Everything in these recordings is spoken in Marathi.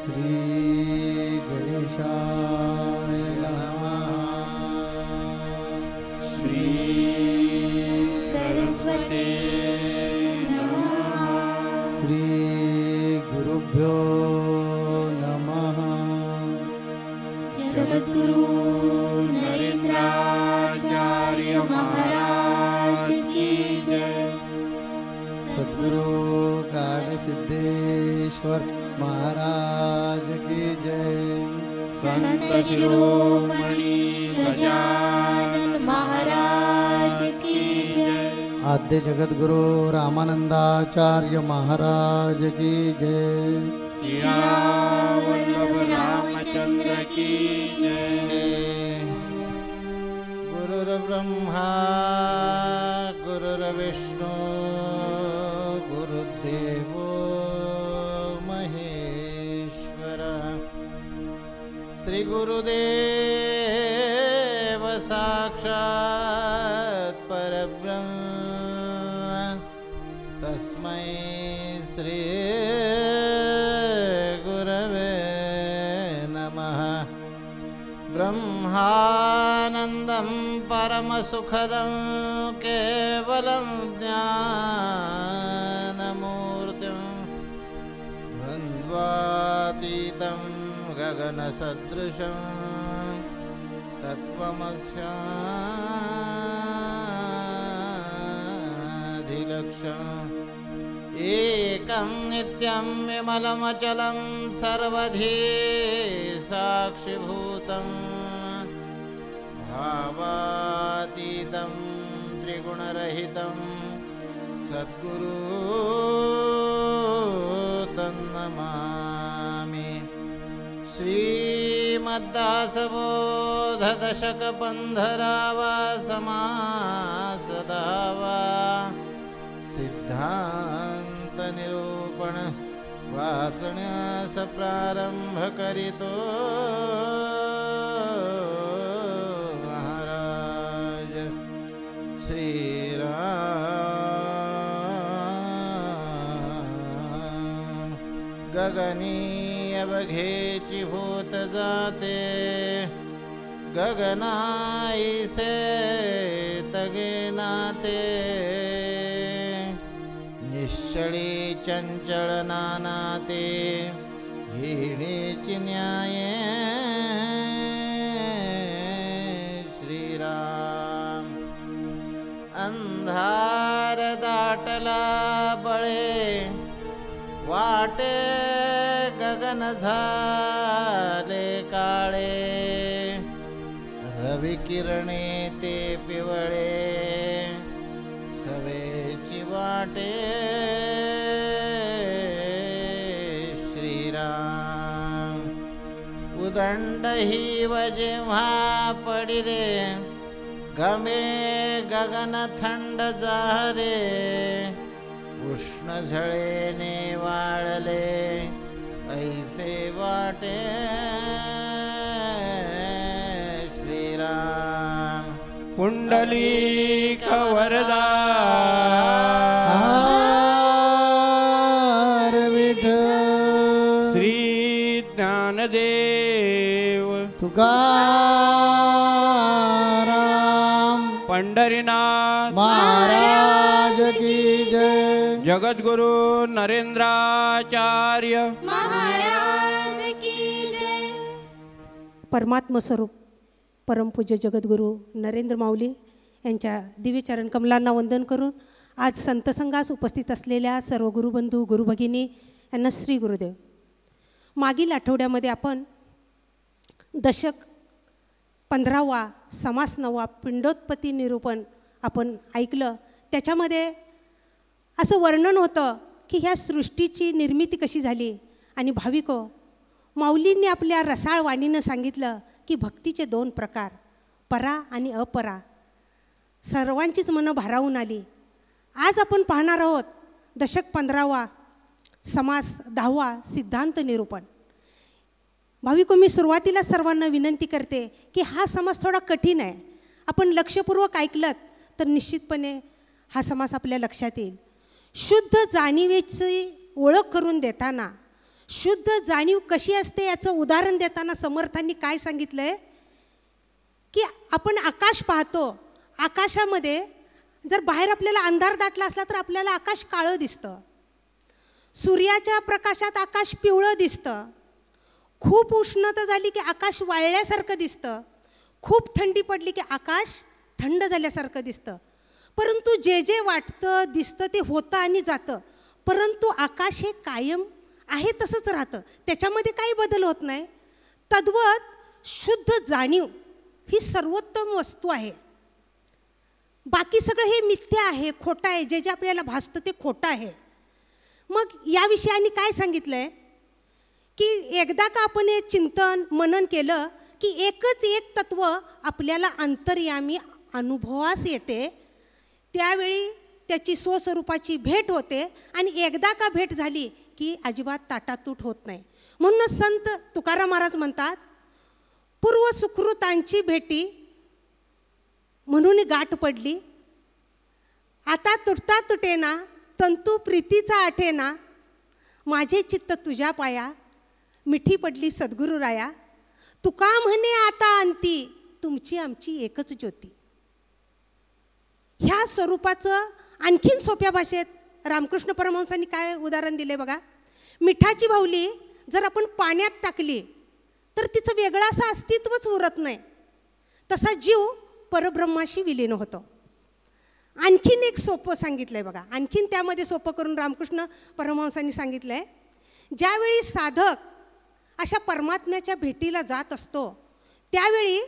श्री गणेशाय नमः। श्री सरस्वती नमः। श्री गुरुभ्यो नमः। जगद्गुरु नरेंद्राचार्य महाराज की जय। सद्गुरु कागसिद्धेश्वर महाराज की जय। संत शिरोमणि गजानन महाराज की जय। आद्य जगद्गुरु रामानंदाचार्य महाराज की जय। सियावल्लभ रामचंद्र की जय। गुरुर्ब्रह्मा गुरुर्विष्णु गुरुदेवो महेश्वर। श्री गुरुदेव साक्षात् परब्रह्म तस्मै श्री गुरवे नमः। ब्रह्मानन्दं परमसुखदं केवलं ज्ञानमूर्तिं द्वन्द्वातीतं गगनसदृशं तत्त्वमस्याधिलक्ष्यम् एकं नित्यं विमलमचलं सर्वधी साक्षिभूतं भावातीतं त्रिगुणरहितं सद्गुरु तन्नमामि। श्रीमद्दासबोधदशकबन्धरावा समासदावा सिद्धांत निरूपण वाचण्यास प्रारंभ करीतो महाराज श्रीराम। गगनीय बघेची भूत जाते गगनाईसे तगे नाते। निश्चळी चंचळ नानाते हिणीची न्याये श्रीराम। अंधार दाटला बळे वाटे गगन झाले काळे। रवी किरणे ते पिवळे सवेची वाटे श्रीराम। उदंड ही जेव्हा पडिले गमे गगन थंड जारे। उष्ण झळेने वाळले ऐसे वाटे श्रीराम। पुंडलिक वरदा विठ्ठल। श्री ज्ञानदेव तुकाराम पंढरीनाथ महाराज की जय। जगद्गुरु नरेंद्राचार्य महाराज की जय। परमात्म स्वरूप परमपूज्य जगद्गुरू नरेंद्र माऊली यांच्या दिव्य चरण कमलांना वंदन करून आज संतसंगास उपस्थित असलेल्या सर्व गुरुबंधू गुरुभगिनी यांना श्री गुरुदेव। मागील आठवड्यामध्ये आपण दशक 15वा समास 9वा पिंडोत्पत्ती निरूपण आपण ऐकलं। त्याच्यामध्ये असं वर्णन होतं की ह्या सृष्टीची निर्मिती कशी झाली। आणि भाविको, माऊलींनी आपल्या रसाळ वाणीनं सांगितलं की भक्तीचे 2 प्रकार, परा आणि अपरा। सर्वांचीच मनं भारावून आली। आज आपण पाहणार आहोत दशक 15वा समास 10वा सिद्धांत निरूपण। भाविको, मी सुरुवातीला सर्वांना विनंती करते की हा समास थोडा कठीण आहे। आपण लक्षपूर्वक ऐकलत तर निश्चितपणे हा समास आपल्या लक्षात येईल। शुद्ध जाणीवेची ओळख करून देताना शुद्ध जाणीव कशी असते याचं उदाहरण देताना समर्थांनी काय सांगितलंय की आपण आकाश पाहतो, आकाशामध्ये जर बाहेर आपल्याला अंधार दाटला असला तर आपल्याला आकाश काळं दिसतं, सूर्याच्या प्रकाशात आकाश पिवळं दिसतं, खूप उष्णता झाली की आकाश वाळल्यासारखं दिसतं, खूप थंडी पडली की आकाश थंड झाल्यासारखं दिसतं. परंतु जे जे वाटतं दिसतं ते होतं आणि जातं, परंतु आकाश हे कायम आहे तसंच राहतं, त्याच्यामध्ये काही बदल होत नाही. तद्वत शुद्ध जाणीव ही सर्वोत्तम वस्तू आहे. बाकी सगळं हे मिथ्या आहे, खोटं आहे, जे जे आपल्याला भासतं ते खोटं आहे. मग या विषयाने काय सांगितलं आहे की एकदा का आपण हे चिंतन मनन केलं की एकच एक तत्व आपल्याला अंतर्यामी अनुभवास येते, त्यावेळी त्याची स्वस्वरूपाची भेट होते आणि एकदा का भेट झाली की अजिबात ताटातूट होत नाही. म्हणूनच संत तुकाराम महाराज म्हणतात, पूर्व सुकृतांची भेटी म्हणून गाठ पडली, आता तुटता तुटेना तंतू प्रीतीचा आठेना, माझे चित्त तुझ्या पाया मिठी पडली सद्गुरू राया, तुका म्हणे आता अंती तुमची आमची एकच ज्योती. ह्या स्वरूपाचं आणखीन सोप्या भाषेत रामकृष्ण परमहंसांनी काय उदाहरण दिले बघा. मिठाची बाहुली जर आपण पाण्यात टाकली तर तिचं वेगळं असं अस्तित्वच उरत नाही, तसा जीव परब्रह्माशी विलीन होतो. आणखीन एक सोपं सांगितलं आहे बघा, आणखीन त्यामध्ये सोपं करून रामकृष्ण परमहंसांनी सांगितलं आहे, ज्यावेळी साधक अशा परमात्म्याच्या भेटीला जात असतो त्यावेळी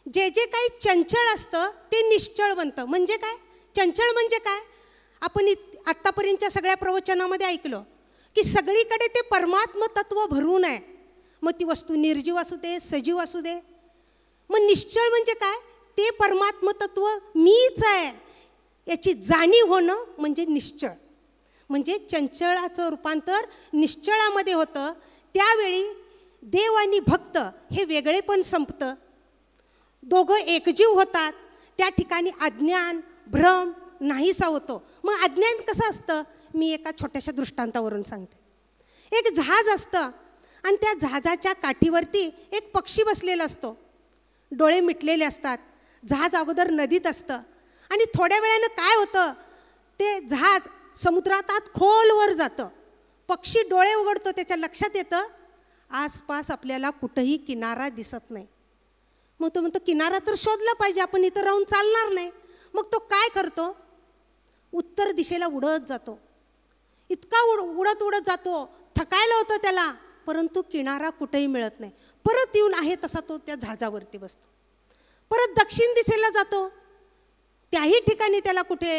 जे जे काही चंचल असतं ते निश्चळ बनतं. म्हणजे काय चंचल म्हणजे काय, आपण आत्तापर्यंतच्या सगळ्या प्रवचनामध्ये ऐकलं की सगळीकडे ते परमात्म तत्व भरून आहे, मग ती वस्तू निर्जीव असू दे सजीव असू दे. मग निश्चळ म्हणजे काय, ते परमात्म तत्व मीच आहे याची जाणीव होणं म्हणजे निश्चळ. म्हणजे चंचळाचं रूपांतर निश्चळामध्ये होतं. त्यावेळी देव आणि भक्त हे वेगळेपण संपतं, दोघं एकजीव होतात. त्या ठिकाणी अज्ञान भ्रम नाहीसा होतो. मग अज्ञान कसं असतं, मी एका छोट्याशा दृष्टांतावरून सांगते. एक जहाज असतं आणि त्या जहाजाच्या काठीवरती एक पक्षी बसलेला असतो, डोळे मिटलेले असतात. जहाज अगोदर नदीत असतं आणि थोड्या वेळानं काय होतं, ते जहाज समुद्रात आत खोलवर जातं. पक्षी डोळे उघडतो, त्याच्या लक्षात येतं आसपास आपल्याला कुठंही किनारा दिसत नाही. मग तो म्हणतो किनारा तर शोधला पाहिजे, आपण इथं राहून चालणार नाही. मग तो काय करतो, उत्तर दिशेला उडत जातो. इतका उडत उडत जातो, थकायला होतं त्याला, परंतु किनारा कुठेही मिळत नाही. परत येऊन आहे तसा तो त्या जहाजावरती बसतो. परत दक्षिण दिशेला जातो, त्याही ठिकाणी त्याला कुठे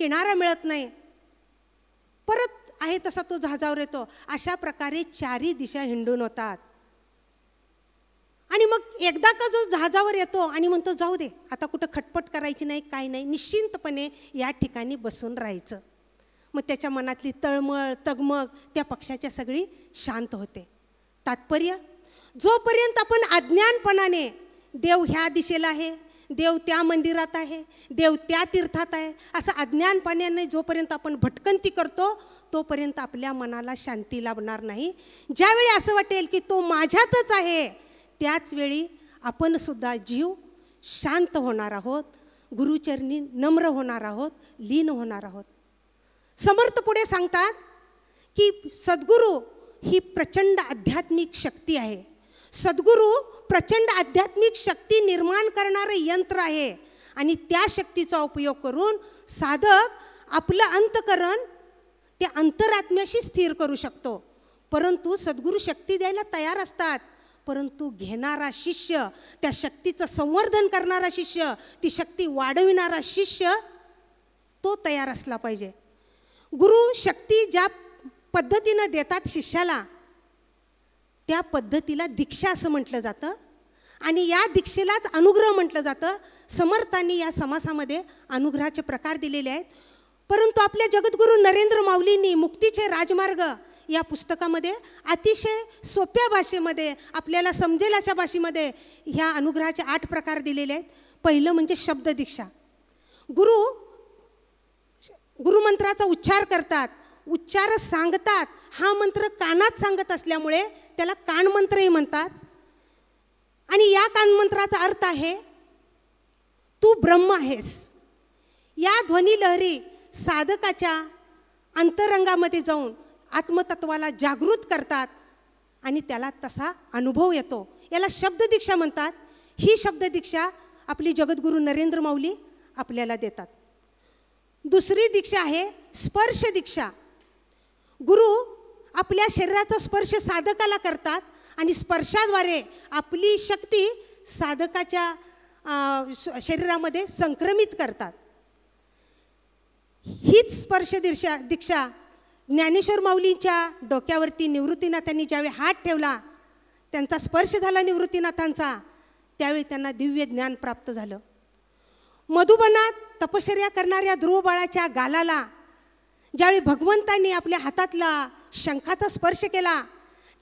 किनारा मिळत नाही. परत आहे तसा तो जहाजावर येतो. अशा प्रकारे चारी दिशा हिंडून होतात. आणि मग एकदा का जो जहाजावर येतो आणि म्हणतो जाऊ दे आता कुठं खटपट करायची नाही, काय नाही, निश्चिंतपणे या ठिकाणी बसून राहायचं. मग त्याच्या मनातली तळमळ तगमग त्या पक्षाच्या सगळी शांत होते. तात्पर्य, जोपर्यंत आपण अज्ञानपणाने देव ह्या दिशेला आहे, देव त्या मंदिरात आहे, देव त्या तीर्थात आहे, असं अज्ञानपणाने जोपर्यंत आपण भटकंती करतो तोपर्यंत आपल्या मनाला शांती लाभणार नाही. ज्यावेळी असं वाटेल की तो माझ्यातच आहे, त्याच वेळी आपण सुद्धा जीव शांत होणार आहोत, गुरुचरणी नम्र होणार आहोत, लीन होणार आहोत. समर्थ पुढे सांगतात की सद्गुरू ही प्रचंड आध्यात्मिक शक्ती आहे. सद्गुरू प्रचंड आध्यात्मिक शक्ती निर्माण करणारे यंत्र आहे आणि त्या शक्तीचा उपयोग करून साधक आपलं अंतःकरण त्या अंतरात्म्याशी स्थिर करू शकतो. परंतु सद्गुरू शक्ती द्यायला तयार असतात, परंतु घेणारा शिष्य, त्या शक्तीचं संवर्धन करणारा शिष्य, ती शक्ती वाढविणारा शिष्य तो तयार असला पाहिजे. गुरु शक्ती ज्या पद्धतीनं देतात शिष्याला त्या पद्धतीला दीक्षा असं म्हटलं जातं आणि या दीक्षेलाच अनुग्रह म्हटलं जातं. समर्थांनी या समासामध्ये अनुग्रहाचे प्रकार दिलेले आहेत. परंतु आपल्या जगद्गुरू नरेंद्र माऊलींनी मुक्तीचे राजमार्ग या पुस्तकामध्ये अतिशय सोप्या भाषेमध्ये आपल्याला समजेल अशा भाषेमध्ये ह्या अनुग्रहाचे 8 प्रकार दिलेले आहेत. पहिलं म्हणजे शब्द दीक्षा. गुरुमंत्राचा उच्चार करतात, उच्चार सांगतात, हा मंत्र कानात सांगत असल्यामुळे त्याला कानमंत्रही म्हणतात. आणि या कानमंत्राचा अर्थ आहे तू ब्रह्म आहेस. या ध्वनी लहरी साधकाच्या अंतरंगामध्ये जाऊन आत्मतत्वाला जागृत करतात आणि त्याला तसा अनुभव येतो. याला शब्ददीक्षा म्हणतात. ही शब्ददीक्षा आपली जगद्गुरू नरेंद्र माऊली आपल्याला देतात. दुसरी दीक्षा आहे स्पर्श दीक्षा. गुरु आपल्या शरीराचा स्पर्श साधकाला करतात आणि स्पर्शाद्वारे आपली शक्ती साधकाच्या शरीरामध्ये संक्रमित करतात. हीच स्पर्श दीक्षा ज्ञानेश्वर माऊलींच्या डोक्यावरती निवृत्तीनाथांनी ज्यावेळी हात ठेवला, त्यांचा स्पर्श झाला निवृत्तीनाथांचा, त्यावेळी त्यांना दिव्य ज्ञान प्राप्त झालं. मधुबनात तपश्चर्या करणाऱ्या ध्रुव बाळाच्या गालाला ज्यावेळी भगवंतांनी आपल्या हातातला शंखाचा स्पर्श केला,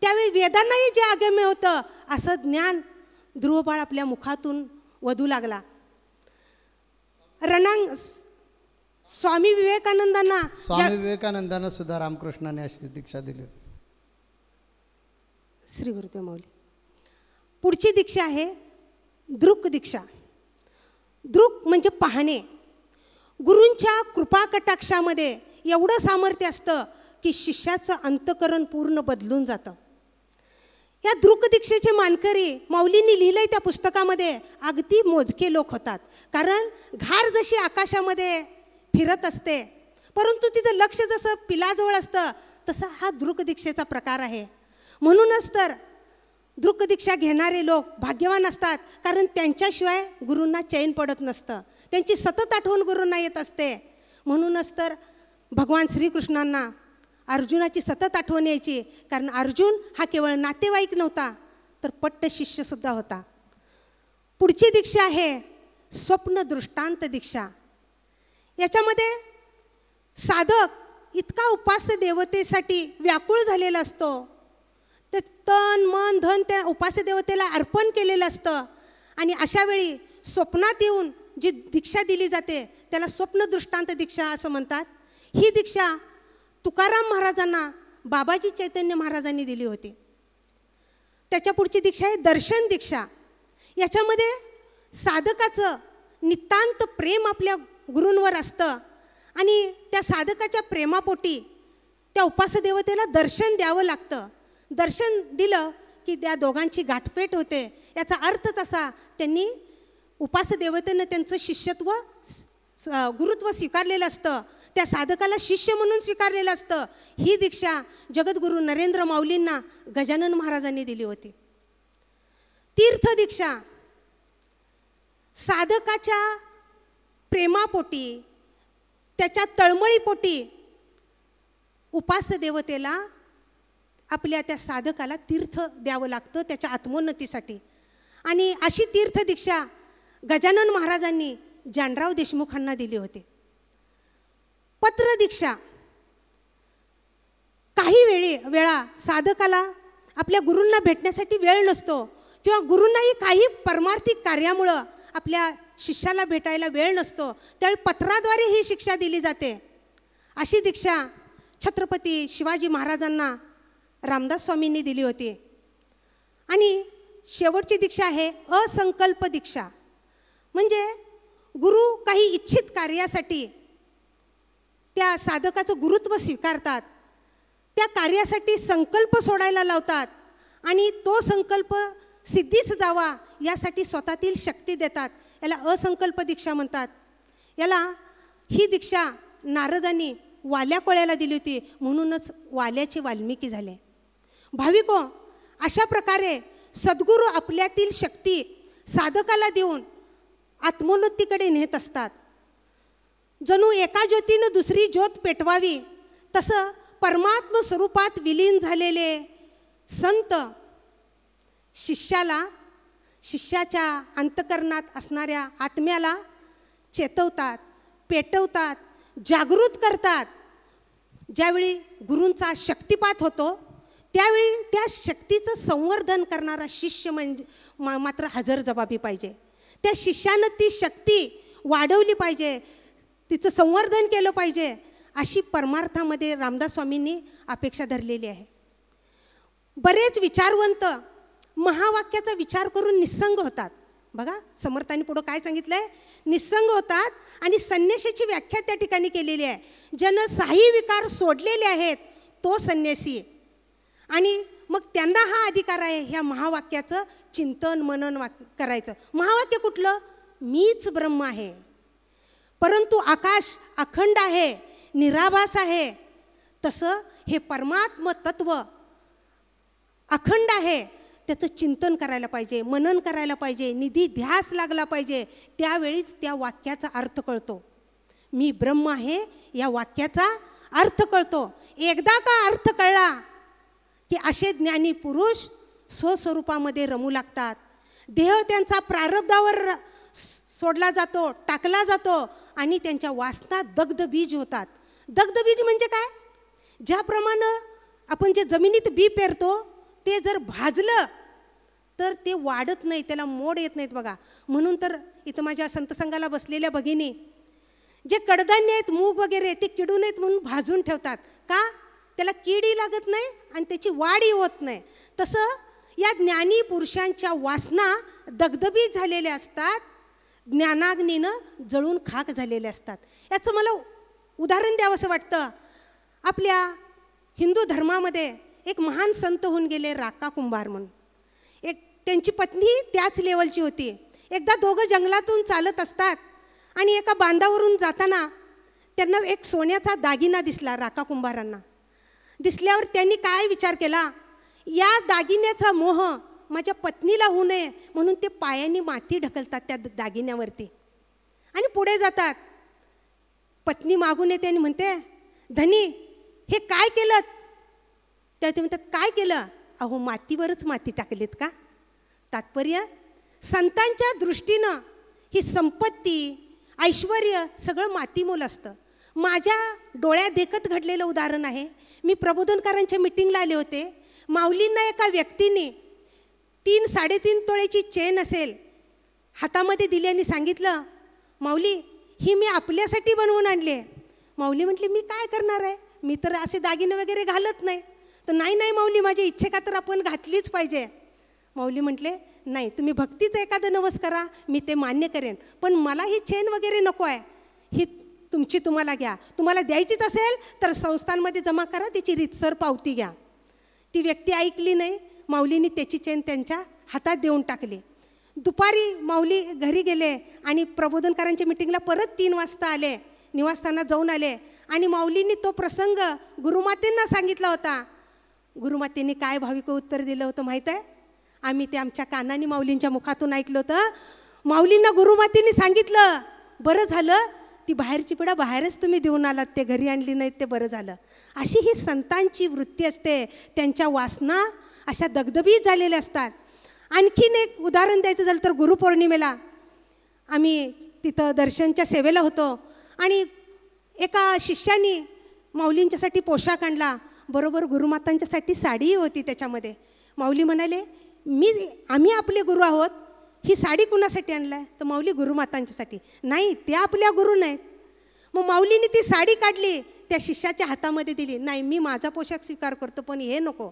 त्यावेळी वेदांनाही जे अगम्य होतं असं ज्ञान ध्रुव बाळ आपल्या मुखातून वधू लागला. स्वामी विवेकानंदांना सुद्धा रामकृष्णाने अशी दीक्षा दिली. श्री गुरुदेव माऊली. पुढची दीक्षा आहे दृक् दीक्षा. दृक् म्हणजे पाहणे. गुरूंच्या कृपा कटाक्षामध्ये एवढं सामर्थ्य असतं की शिष्याचं अंतकरण पूर्ण बदलून जातं. या दृक् दीक्षेचे मानकरी माऊलींनी लिहिलंय त्या पुस्तकामध्ये अगदी मोजके लोक होतात. कारण घार जशी आकाशामध्ये फिरत असते, परंतु तिचं लक्ष जसं पिलाजवळ असतं, तसा हा दृक् दीक्षेचा प्रकार आहे. म्हणूनच तर दृक् दीक्षा घेणारे लोक भाग्यवान असतात, कारण त्यांच्याशिवाय गुरूंना चैन पडत नसतं. त्यांची सतत आठवण गुरूंना येत असते. म्हणूनच तर भगवान श्रीकृष्णांना अर्जुनाची सतत आठवण यायची, कारण अर्जुन हा केवळ नातेवाईक नव्हता, तर पट्ट शिष्यसुद्धा होता. पुढची दीक्षा आहे स्वप्न दृष्टांत दीक्षा. याच्यामध्ये साधक इतका उपास्य देवतेसाठी व्याकुळ झालेला असतो, ते तन मन धन त्या उपास्य देवतेला अर्पण केलेलं असतं. आणि अशा वेळी स्वप्नात येऊन जी दीक्षा दिली जाते त्याला स्वप्न दृष्टांत दीक्षा असं म्हणतात. ही दीक्षा तुकाराम महाराजांना बाबाजी चैतन्य महाराजांनी दिली होती. त्याच्या पुढची दीक्षा आहे दर्शन दीक्षा. याच्यामध्ये साधकाचं नितांत प्रेम आपल्या गुरूंवर असतं आणि त्या साधकाच्या प्रेमापोटी त्या उपास्य देवतेला दर्शन द्यावं लागतं. दर्शन दिलं की त्या दोघांची गाठभेट होते. याचा अर्थच असा, त्यांनी उपास्य देवतेनं त्यांचं शिष्यत्व गुरुत्व स्वीकारलेलं असतं, त्या साधकाला शिष्य म्हणून स्वीकारलेलं असतं. ही दीक्षा जगद्गुरू नरेंद्र माऊलींना गजानन महाराजांनी दिली होती. तीर्थ दीक्षा साधकाच्या प्रेमापोटी, त्याच्या तळमळीपोटी उपास्य देवतेला आपल्या त्या साधकाला तीर्थ द्यावं लागतं त्याच्या आत्मोन्नतीसाठी. आणि अशी तीर्थ दीक्षा गजानन महाराजांनी जानराव देशमुखांना दिली होती. पत्र दीक्षा. काही वेळा साधकाला आपल्या गुरूंना भेटण्यासाठी वेळ नसतो, किंवा गुरूंनाही काही परमार्थिक कार्यामुळं आपल्या शिष्याला भेटायला वेळ नसतो, त्यावेळी पत्राद्वारे ही शिक्षा दिली जाते. अशी दीक्षा छत्रपती शिवाजी महाराजांना रामदास स्वामींनी दिली होती. आणि शेवटची दीक्षा आहे असंकल्प दीक्षा. म्हणजे गुरु काही इच्छित कार्यासाठी त्या साधकाचं गुरुत्व स्वीकारतात, त्या कार्यासाठी संकल्प सोडायला लावतात आणि तो संकल्प सिद्धीस जावा यासाठी स्वतःतील शक्ती देतात. याला असंकल्प दीक्षा म्हणतात. ही दीक्षा नारदांनी वाल्या कोळ्याला दिली होती, म्हणूनच वाल्याचे वाल्मिकी झाले. भाविको, अशा प्रकारे सद्गुरू आपल्यातील शक्ती साधकाला देऊन आत्मोन्नतीकडे नेत असतात. जणू एका ज्योतीनं दुसरी ज्योत पेटवावी, तसं परमात्म स्वरूपात विलीन झालेले संत शिष्याच्या अंतकरणात असणाऱ्या आत्म्याला चेतवतात, पेटवतात, जागृत करतात. ज्यावेळी गुरूंचा शक्तिपात होतो त्यावेळी त्या शक्तीचं संवर्धन करणारा शिष्य म्हणजे मात्र हजरजबाबी पाहिजे. त्या शिष्यानं ती शक्ती वाढवली पाहिजे, तिचं संवर्धन केलं पाहिजे. अशी परमार्थामध्ये रामदास स्वामींनी अपेक्षा धरलेली आहे. बरेच विचारवंत महावाक्याचा विचार करून निस्संग होतात. बघा समर्थांनी पुढं काय सांगितलं आहे, निस्संग होतात. आणि संन्यासाची व्याख्या त्या ठिकाणी केलेली आहे, ज्यानं साही विकार सोडलेले आहेत तो संन्यासी. आणि मग त्यांना हा अधिकार आहे ह्या महावाक्याचं चिंतन मनन करायचं. महावाक्य कुठलं, मीच ब्रह्म आहे, परंतु आकाश अखंड आहे, निराभास आहे. तसं हे परमात्म तत्व अखंड आहे, त्याचं चिंतन करायला पाहिजे, मनन करायला पाहिजे, निधी ध्यास लागला पाहिजे. त्यावेळीच त्या वाक्याचा अर्थ कळतो. मी ब्रह्म आहे या वाक्याचा अर्थ कळतो. एकदा का अर्थ कळला की असे ज्ञानी पुरुष स्वस्वरूपामध्ये रमू लागतात. देह त्यांचा प्रारब्धावर सोडला जातो, टाकला जातो आणि त्यांच्या वासना दग्धबीज होतात. दग्धबीज म्हणजे काय, ज्याप्रमाणे आपण जे जमिनीत बी पेरतो ते जर भाजलं तर ते वाढत नाही, त्याला मोड येत नाहीत बघा. म्हणून तर इथं माझ्या संतसंघाला बसलेल्या भगिनी जे कडधान्य आहेत मूग वगैरे ते किडू नयेत म्हणून भाजून ठेवतात. का, त्याला किडी लागत नाही आणि त्याची वाढही होत नाही. तसं या ज्ञानी पुरुषांच्या वासना दग्धबीज झालेल्या असतात, ज्ञानाग्नीनं जळून खाक झालेले असतात. याचं मला उदाहरण द्यावंसं वाटतं. आपल्या हिंदू धर्मामध्ये एक महान संत होऊन गेले राका कुंभार म्हणून. एक त्यांची पत्नी त्याच लेवलची होती. एकदा दोघं जंगलातून चालत असतात आणि एका बांधावरून जाताना त्यांना एक सोन्याचा दागिना दिसला. राका कुंभारांना दिसल्यावर त्यांनी काय विचार केला, या दागिन्याचा मोह माझ्या पत्नीला होऊ नये म्हणून ते पायाने माती ढकलतात त्या दागिन्यावरती आणि पुढे जातात. पत्नी मागून येते आणि म्हणते, धनी हे काय केलं? त्या ते म्हणतात, काय केलं? अहो मातीवरच माती टाकलीत का? तात्पर्य, संतांच्या दृष्टीनं ही संपत्ती ऐश्वर्य सगळं मातीमोल असतं. माझ्या डोळ्यात देखत घडलेलं उदाहरण आहे. मी प्रबोधनकारांच्या मिटिंगला आले होते. माऊलींना एका व्यक्तीने 3-3.5 तोळ्याची चेन असेल हातामध्ये दिली आणि सांगितलं, माऊली ही मी आपल्यासाठी बनवून आणली आहे. माऊली म्हटली, मी काय करणार आहे, मी तर असे दागिने वगैरे घालत नाही. तर नाही माऊली, माझ्या इच्छेका तर आपण घातलीच पाहिजे. माऊली म्हटले, नाही तुम्ही भक्तीचं एखादं नवस करा, मी ते मान्य करेन, पण मला ही चेन वगैरे नको आहे, ही तुमची तुम्हाला घ्या. तुम्हाला द्यायचीच असेल तर संस्थांमध्ये जमा करा, त्याची रीतसर पावती घ्या. ती व्यक्ती ऐकली नाही. माऊलींनी त्याची चेन त्यांच्या हातात देऊन टाकली. दुपारी माऊली घरी गेले आणि प्रबोधनकारांच्या मिटिंगला परत 3 वाजता आले. निवासस्थानात जाऊन आले आणि माऊलींनी तो प्रसंग गुरुमातेंना सांगितला होता. गुरुमातेंनी काय भाविक उत्तर दिलं होतं माहीत आहे? आम्ही ते आमच्या कानाने माऊलींच्या मुखातून ऐकलं होतं. माऊलींना गुरुमातेंनी सांगितलं, बरं झालं ती बाहेरची पिढा बाहेरच तुम्ही देऊन आलात, ते घरी आणली नाहीत, ते बरं झालं. अशी ही संतांची वृत्ती असते. त्यांच्या वासना अशा दगदबीत झालेल्या असतात. आणखीन एक उदाहरण द्यायचं झालं तर गुरुपौर्णिमेला आम्ही तिथं दर्शनच्या सेवेला होतो आणि एका शिष्याने माऊलींच्यासाठी पोशाख आणला. बरोबर गुरुमातांच्यासाठी साडीही होती त्याच्यामध्ये. माऊली म्हणाले, आम्ही आपले गुरु आहोत, ही साडी कुणासाठी आणलं आहे? तर माऊली गुरुमातांच्यासाठी. नाही, त्या आपल्या गुरु नाहीत. मग माऊलीने ती साडी काढली, त्या शिष्याच्या हातामध्ये दिली. नाही, मी माझा पोशाख स्वीकार करतो, पण हे नको.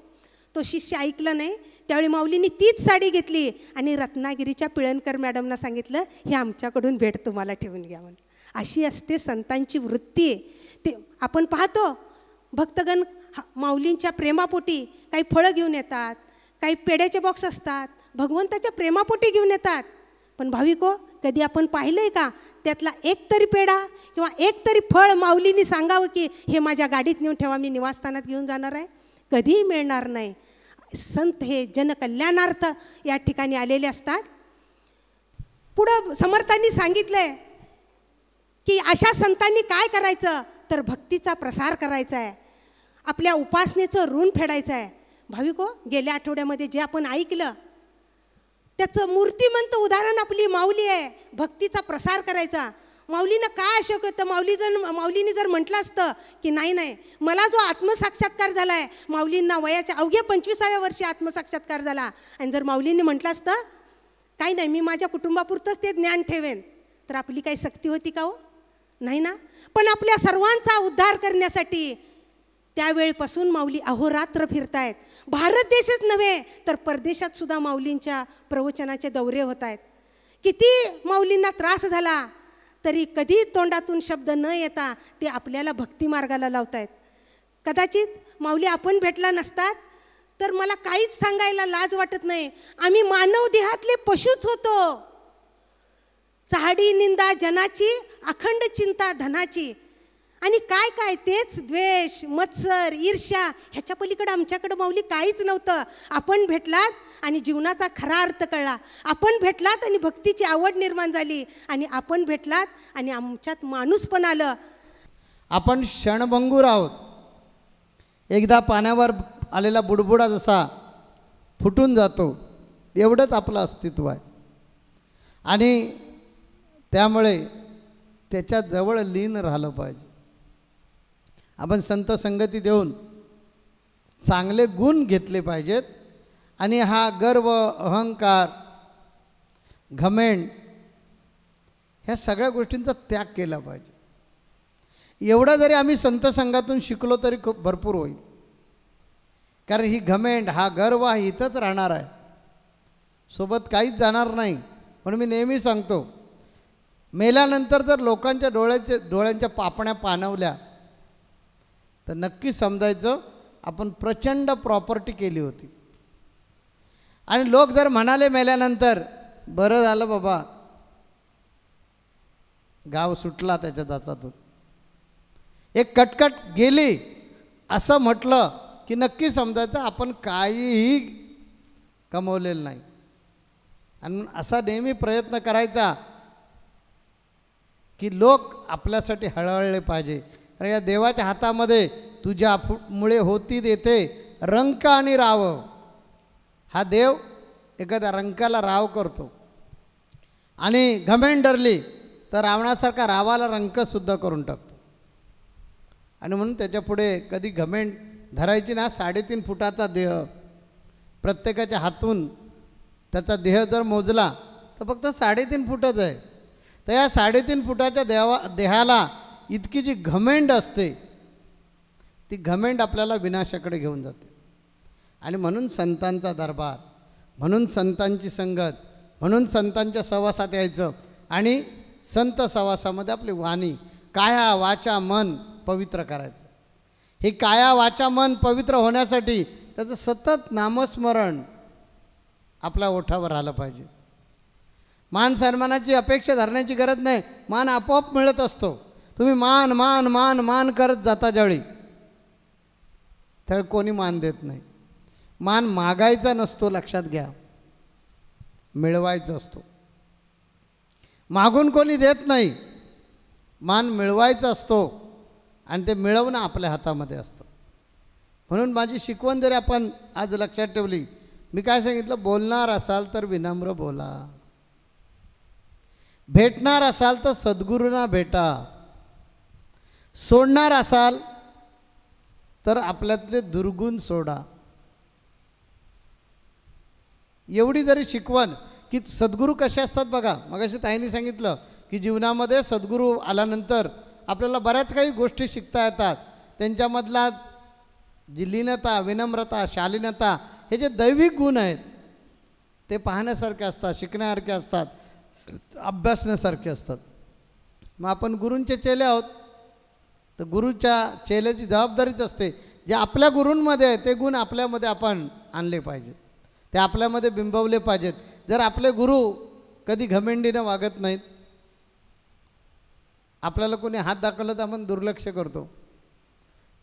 तो शिष्य ऐकला नाही. त्यावेळी माऊलींनी तीच साडी घेतली आणि रत्नागिरीच्या पिळणकर मॅडमना सांगितलं, हे आमच्याकडून भेट तुम्हाला ठेवून घ्या म्हणून. अशी असते संतांची वृत्ती. ते आपण पाहतो भक्तगण माऊलींच्या प्रेमापोटी काही फळं घेऊन येतात, काही पेड्याचे बॉक्स असतात, भगवंताच्या प्रेमापोटी घेऊन येतात. पण भाविको, कधी आपण पाहिलं आहे का त्यातला एक तरी पेढा किंवा एक तरी फळ माऊलींनी सांगावं की हे माझ्या गाडीत नेऊन ठेवा, मी निवासस्थानात घेऊन जाणार आहे? कधीही मिळणार नाही. संत हे जनकल्याणार्थ या ठिकाणी आलेले असतात. पुढं समर्थांनी सांगितलं आहे की अशा संतांनी काय करायचं तर भक्तीचा प्रसार करायचा आहे, आपल्या उपासनेचं ऋण फेडायचं आहे. भाविको, गेल्या आठवड्यामध्ये जे आपण ऐकलं त्याचं मूर्तिमंत उदाहरण आपली माऊली आहे. भक्तीचा प्रसार करायचा. माऊलीनं काय अशोक होतं, माऊलीने जर म्हटलं असतं की नाही मला जो आत्मसाक्षात्कार झाला आहे, माऊलींना वयाच्या अवघ्या 25व्या वर्षी आत्मसाक्षात्कार झाला, आणि जर माऊलींनी म्हटलं असतं काही नाही मी माझ्या कुटुंबापुरतंच ते ज्ञान ठेवेन, तर आपली काही सक्ती होती का हो? नाही ना? पण आपल्या सर्वांचा उद्धार करण्यासाठी त्यावेळपासून माऊली अहोरात्र फिरतायत. भारत देशच नव्हे तर परदेशात सुद्धा माऊलींच्या प्रवचनाचे दौरे होत आहेत. किती माऊलींना त्रास झाला तरी कधी तोंडातून शब्द न येता ते आपल्याला भक्ती मार्गाला लावतायत. कदाचित माऊली आपण भेटला नसतात तर मला काहीच सांगायला लाज वाटत नाही. आम्ही मानव देहातले पशुच होतो. चाहडी निंदा जनाची, अखंड चिंता धनाची. आणि काय काय तेच द्वेष, मत्सर, ईर्ष्या, ह्याच्या पलीकडे आमच्याकडे माऊली काहीच नव्हतं. आपण भेटलात आणि जीवनाचा खरा अर्थ कळला. आपण भेटलात आणि भक्तीची आवड निर्माण झाली. आणि आपण भेटलात आणि आमच्यात माणूस पण आलं. आपण क्षणभंगूर आहोत. एकदा पाण्यावर आलेला बुडबुडा जसा फुटून जातो एवढंच आपलं अस्तित्व आहे. आणि त्यामुळे त्याच्या जवळ लीन राहिलं पाहिजे. आपण संत संगती देऊन चांगले गुण घेतले पाहिजेत. आणि हा गर्व, अहंकार, घमेंड ह्या सगळ्या गोष्टींचा त्याग केला पाहिजे. एवढा जरी आम्ही संत संघातून शिकलो तरी खूप भरपूर होईल. कारण ही घमेंड, हा गर्व हा इथंच राहणार आहे, सोबत काहीच जाणार नाही. म्हणून मी नेहमी सांगतो, मेल्यानंतर जर लोकांच्या डोळ्यांच्या पापण्या पाणवल्या तर नक्की समजायचं आपण प्रचंड प्रॉपर्टी केली होती. आणि लोक जर म्हणाले मेल्यानंतर, बरं झालं बाबा गाव सुटला त्याच्या दाचातून, एक कटकट गेली असं म्हटलं की नक्की समजायचं आपण काहीही कमवलेलं नाही. आणि असा नेहमी प्रयत्न करायचा की लोक आपल्यासाठी हळहळले पाहिजे. अरे या देवाच्या हातामध्ये तुझ्या मुळे होती देते रंक आणि राव. हा देव एखाद्या रंकाला राव करतो. आणि घमेंड धरली तर रावणासारखा रावाला रंकसुद्धा करून टाकतो. आणि म्हणून त्याच्यापुढे कधी घमेंड धरायची ना. 3.5 फुटाचा देह प्रत्येकाच्या हातून त्याचा देह जर मोजला तर फक्त 3.5 फुटच आहे. तर या 3.5 फुटाच्या देहाला इतकी जी घमेंड असते ती घमेंड आपल्याला विनाशाकडे घेऊन जाते. आणि म्हणून संतांचा दरबार, म्हणून संतांची संगत, म्हणून संतांच्या सहवासात यायचं. आणि संत सहवासामध्ये आपली वाणी, काया वाचा मन पवित्र करायचं. हे काया वाचा मन पवित्र होण्यासाठी त्याचं सतत नामस्मरण आपल्या ओठावर आलं पाहिजे. मान सन्मानाची अपेक्षा धरण्याची गरज नाही. मान आपोआप मिळत असतो. तुम्ही मान मान मान मान करत जाता ज्यावेळी त्यावेळी कोणी मान देत नाही. मान मागायचा नसतो, लक्षात घ्या, मिळवायचा असतो. मागून कोणी देत नाही, मान मिळवायचा असतो. आणि ते मिळवणं आपल्या हातामध्ये असतं. म्हणून माझी शिकवण जरी आपण आज लक्षात ठेवली, मी काय सांगितलं, बोलणार असाल तर विनम्र बोला, भेटणार असाल तर सद्गुरूंना भेटा, सोडणार असाल तर आपल्यातले दुर्गुण सोडा. एवढी जरी शिकवण की सद्गुरू कसे असतात बघा. मगाशी ताईंनी सांगितलं की जीवनामध्ये सद्गुरू आल्यानंतर आपल्याला बऱ्याच काही गोष्टी शिकता येतात. त्यांच्यामधला जी लीनता, विनम्रता, शालीनता हे जे दैविक गुण आहेत ते पाहण्यासारखे असतात, शिकण्यासारखे असतात, अभ्यासण्यासारखे असतात. मग आपण गुरूंचे चेले आहोत तर गुरूच्या चेल्याची जबाबदारीच असते जे आपल्या गुरूंमध्ये आहे ते गुण आपल्यामध्ये आपण आणले पाहिजेत, ते आपल्यामध्ये बिंबवले पाहिजेत. जर आपले गुरु कधी घमेंडीनं वागत नाहीत, आपल्याला कोणी हात दाखवलं तर आपण दुर्लक्ष करतो,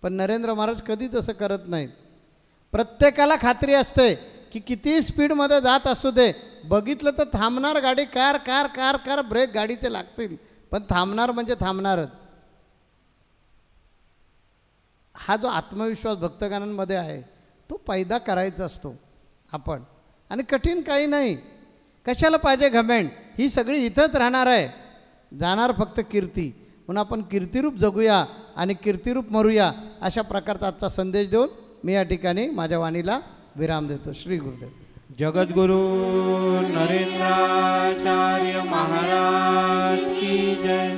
पण नरेंद्र महाराज कधी तसं करत नाहीत. प्रत्येकाला खात्री असते की किती स्पीडमध्ये जात असू दे, बघितलं तर थांबणार गाडी, car car car car brake गाडीचे लागतील, पण थांबणार म्हणजे थांबणारच. हा जो आत्मविश्वास भक्तगणांमध्ये आहे तो पैदा करायचा असतो आपण. आणि कठीण काही नाही. कशाला पाहिजे घमेंड, ही सगळी इथंच राहणार आहे, जाणार फक्त कीर्ती. म्हणून आपण कीर्तिरूप जगूया आणि कीर्तिरूप मरूया, अशा प्रकारचा आजचा संदेश देऊन मी या ठिकाणी माझ्या वाणीला विराम देतो. श्री गुरुदेव. जगद्गुरु नरेंद्राचार्य महाराज की जय.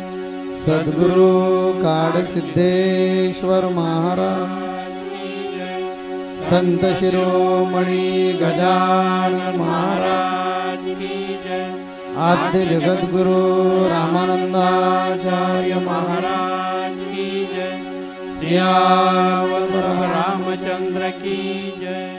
सद्गुरु काडसिद्धेश्वर महाराज, संत शिरोमणी गजानन महाराज, आद्य जगद्गुरु रामानंदाचार्य महाराज की जय, सियावर रामचंद्र की जय।